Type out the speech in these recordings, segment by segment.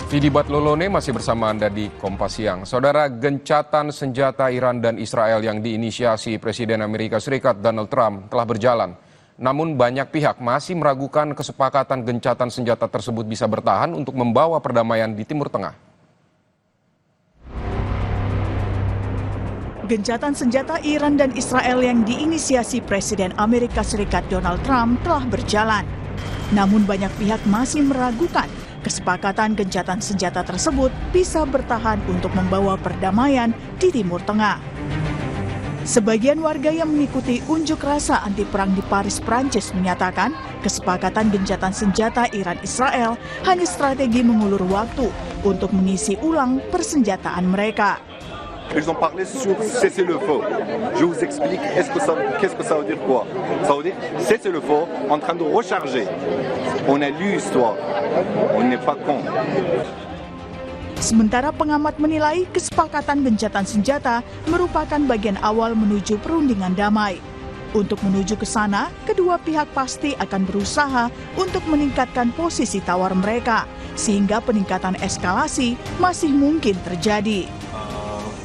Vidi Batlolone masih bersama Anda di Kompas Siang. Saudara, gencatan senjata Iran dan Israel yang diinisiasi Presiden Amerika Serikat Donald Trump telah berjalan. Namun banyak pihak masih meragukan kesepakatan gencatan senjata tersebut bisa bertahan untuk membawa perdamaian di Timur Tengah. Gencatan senjata Iran dan Israel yang diinisiasi Presiden Amerika Serikat Donald Trump telah berjalan. Namun banyak pihak masih meragukan kesepakatan gencatan senjata tersebut bisa bertahan untuk membawa perdamaian di Timur Tengah. Sebagian warga yang mengikuti unjuk rasa anti perang di Paris, Prancis menyatakan kesepakatan gencatan senjata Iran-Israel hanya strategi mengulur waktu untuk mengisi ulang persenjataan mereka. Ils ont parlé sur cessez-le-feu. Je vous explique qu'est-ce que ça veut dire quoi. Ça veut dire cessez-le-feu en train de recharger. On a lu l'histoire. On n'est pas con. Sementara pengamat menilai kesepakatan gencatan senjata merupakan bagian awal menuju perundingan damai. Untuk menuju ke sana, kedua pihak pasti akan berusaha untuk meningkatkan posisi tawar mereka, sehingga peningkatan eskalasi masih mungkin terjadi.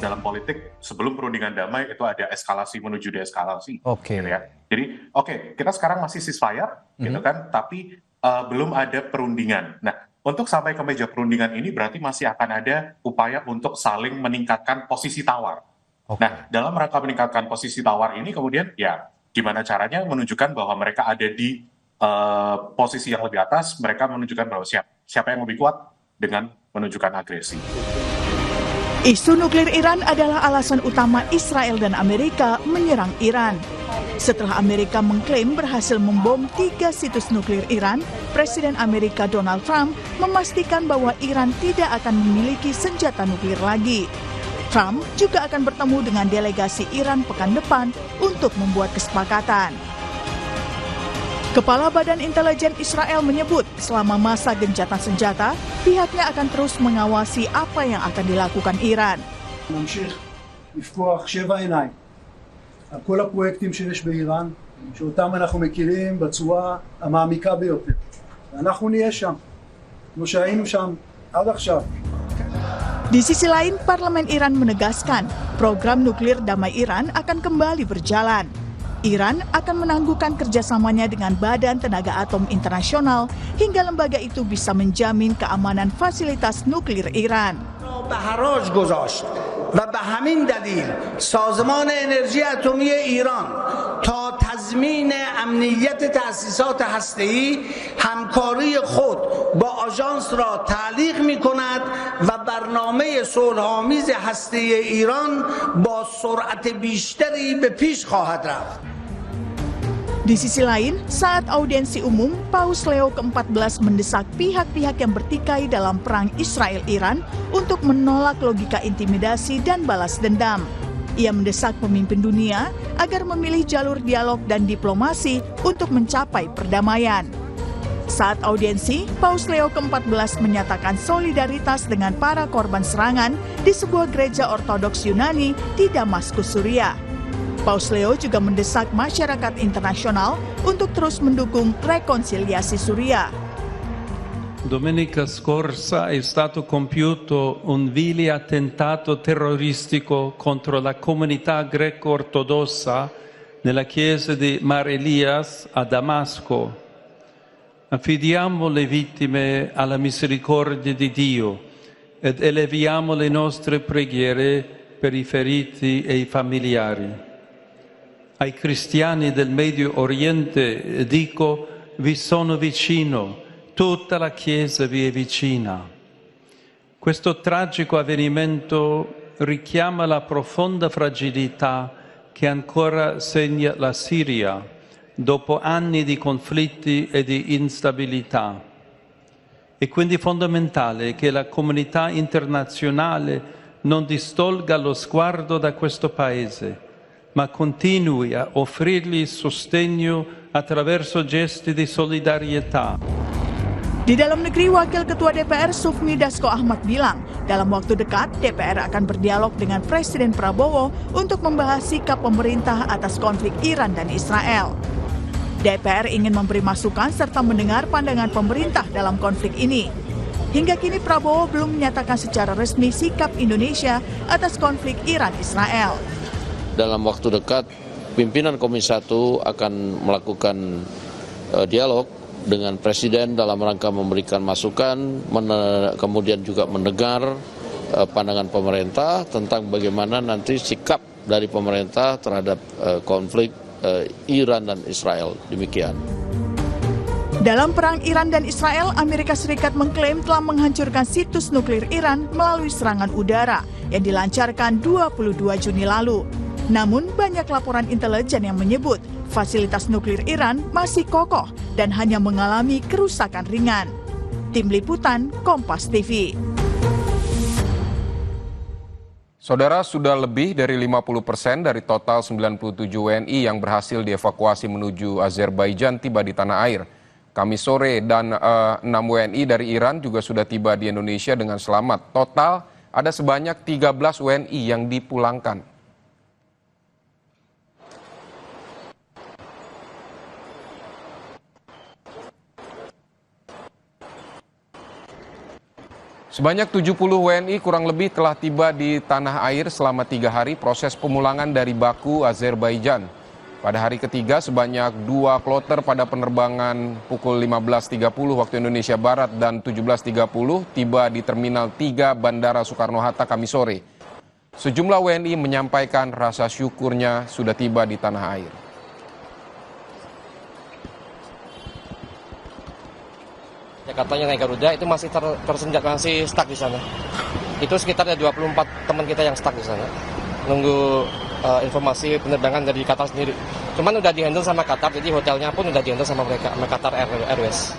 Dalam politik, sebelum perundingan damai itu ada eskalasi menuju deeskalasi. Oke. Gitu ya. Jadi, kita sekarang masih ceasefire, gitu kan, tapi belum ada perundingan. Nah, untuk sampai ke meja perundingan ini berarti masih akan ada upaya untuk saling meningkatkan posisi tawar. Nah, dalam rangka meningkatkan posisi tawar ini kemudian ya gimana caranya menunjukkan bahwa mereka ada di posisi yang lebih atas, mereka menunjukkan bahwa siapa yang lebih kuat dengan menunjukkan agresi. Isu nuklir Iran adalah alasan utama Israel dan Amerika menyerang Iran. Setelah Amerika mengklaim berhasil membom 3 situs nuklir Iran, Presiden Amerika Donald Trump memastikan bahwa Iran tidak akan memiliki senjata nuklir lagi. Trump juga akan bertemu dengan delegasi Iran pekan depan untuk membuat kesepakatan. Kepala Badan Intelijen Israel menyebut selama masa gencatan senjata, pihaknya akan terus mengawasi apa yang akan dilakukan Iran. נמשיך לפקוח 7 עיניים על כל הפרויקטים שיש באיראן, שאותם אנחנו מכירים בצורה המעמיקה ביותר. ואנחנו נהיה שם, כמו שהיינו שם עד עכשיו. Di sisi lain, Parlemen Iran menegaskan program nuklir damai Iran akan kembali berjalan. Iran akan menangguhkan kerjasamanya dengan Badan Tenaga Atom Internasional hingga lembaga itu bisa menjamin keamanan fasilitas nuklir Iran. به حراج گذاشت و به همین دلیل سازمان انرژی اتمی ایران تا تضمین امنیت تأسیسات هسته‌ای همکاری خود با آژانس را تعلیق می‌کند و برنامه صلح‌آمیز هسته‌ای ایران با سرعت بیشتری به پیش خواهد رفت. Di sisi lain, saat audiensi umum, Paus Leo ke-14 mendesak pihak-pihak yang bertikai dalam perang Israel-Iran untuk menolak logika intimidasi dan balas dendam. Ia mendesak pemimpin dunia agar memilih jalur dialog dan diplomasi untuk mencapai perdamaian. Saat audiensi, Paus Leo ke-14 menyatakan solidaritas dengan para korban serangan di sebuah gereja Ortodoks Yunani di Damaskus, Suriah. Paus Leo juga mendesak masyarakat internasional untuk terus mendukung rekonsiliasi Suriah. Domenica scorsa è stato compiuto un vile attentato terroristico contro la comunità greco-ortodossa nella chiesa di Mar Elias a Damasco. Affidiamo le vittime alla misericordia di Dio ed eleviamo le nostre preghiere per i feriti e i familiari. Ai cristiani del Medio Oriente dico, vi sono vicino, tutta la Chiesa vi è vicina. Questo tragico avvenimento richiama la profonda fragilità che ancora segna la Siria dopo anni di conflitti e di instabilità. È quindi fondamentale che la comunità internazionale non distolga lo sguardo da questo Paese, ma continui a offrirgli sostegno attraverso gesti di solidarietà. Di dalam negeri, Wakil Ketua DPR Sufmi Dasko Ahmad bilang, dalam waktu dekat DPR akan berdialog dengan Presiden Prabowo untuk membahas sikap pemerintah atas konflik Iran dan Israel. DPR ingin memberi masukan serta mendengar pandangan pemerintah dalam konflik ini. Hingga kini Prabowo belum menyatakan secara resmi sikap Indonesia atas konflik Iran-Israel. Dalam waktu dekat, pimpinan Komisi 1 akan melakukan dialog dengan Presiden dalam rangka memberikan masukan, kemudian juga mendengar pandangan pemerintah tentang bagaimana nanti sikap dari pemerintah terhadap konflik Iran dan Israel. Demikian. Dalam perang Iran dan Israel, Amerika Serikat mengklaim telah menghancurkan situs nuklir Iran melalui serangan udara yang dilancarkan 22 Juni lalu. Namun banyak laporan intelijen yang menyebut fasilitas nuklir Iran masih kokoh dan hanya mengalami kerusakan ringan. Tim Liputan Kompas TV. Saudara, sudah lebih dari 50% dari total 97 WNI yang berhasil dievakuasi menuju Azerbaijan tiba di tanah air. Kamis sore dan 6 WNI dari Iran juga sudah tiba di Indonesia dengan selamat. Total ada sebanyak 13 WNI yang dipulangkan. Sebanyak 70 WNI kurang lebih telah tiba di tanah air selama 3 hari proses pemulangan dari Baku, Azerbaijan. Pada hari ketiga, sebanyak 2 kloter pada penerbangan pukul 15.30 waktu Indonesia Barat dan 17.30 tiba di Terminal 3 Bandara Soekarno-Hatta Kamis sore. Sejumlah WNI menyampaikan rasa syukurnya sudah tiba di tanah air. Katanya naik Garuda itu masih tersenjat, masih stuck di sana. Itu sekitar 24 teman kita yang stuck di sana. Nunggu informasi penerbangan dari Qatar sendiri. Cuman udah dihandle sama Qatar, jadi hotelnya pun udah dihandle sama mereka, sama Qatar Airways.